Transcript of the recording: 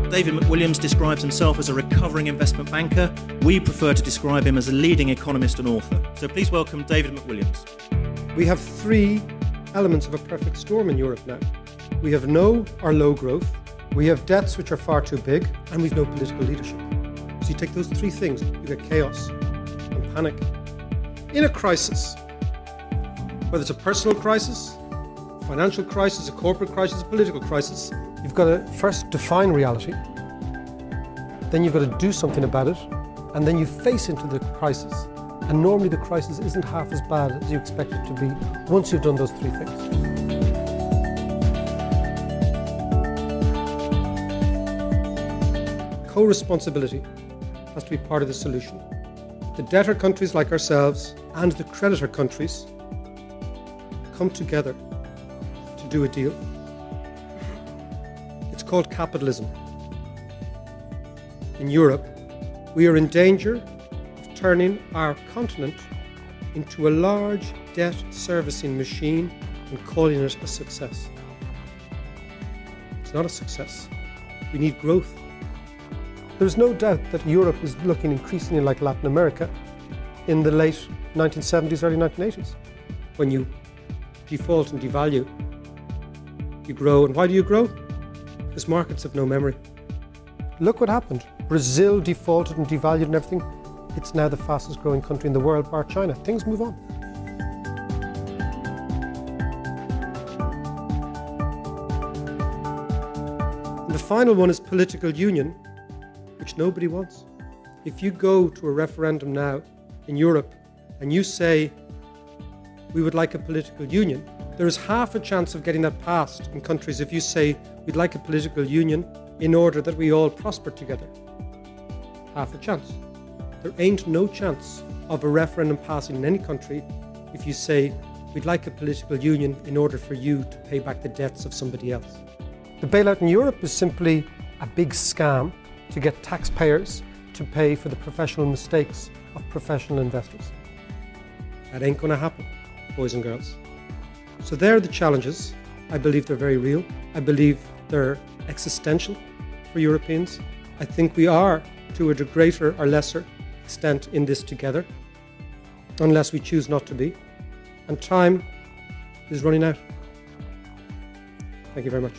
David McWilliams describes himself as a recovering investment banker. We prefer to describe him as a leading economist and author. So please welcome David McWilliams. We have three elements of a perfect storm in Europe now. We have no or low growth, we have debts which are far too big, and we've no political leadership. So you take those three things, you get chaos and panic. In a crisis, whether it's a personal crisis, a financial crisis, a corporate crisis, a political crisis, you've got to first define reality, then you've got to do something about it, and then you face into the crisis. And normally the crisis isn't half as bad as you expect it to be once you've done those three things. Co-responsibility has to be part of the solution. The debtor countries like ourselves and the creditor countries come together to do a deal. It's called capitalism. In Europe, we are in danger of turning our continent into a large debt servicing machine and calling it a success. It's not a success. We need growth. There's no doubt that Europe is looking increasingly like Latin America in the late 1970s, early 1980s. When you default and devalue, you grow. And why do you grow? Because markets have no memory. Look what happened. Brazil defaulted and devalued and everything. It's now the fastest growing country in the world, bar China. Things move on. And the final one is political union, which nobody wants. If you go to a referendum now in Europe and you say, we would like a political union, there is half a chance of getting that passed in countries if you say, we'd like a political union in order that we all prosper together. Half a chance. There ain't no chance of a referendum passing in any country if you say, we'd like a political union in order for you to pay back the debts of somebody else. The bailout in Europe is simply a big scam to get taxpayers to pay for the professional mistakes of professional investors. That ain't going to happen, boys and girls. So there are the challenges. I believe they're very real. I believe they're existential for Europeans. I think we are, to a greater or lesser extent, in this together, unless we choose not to be. And time is running out. Thank you very much.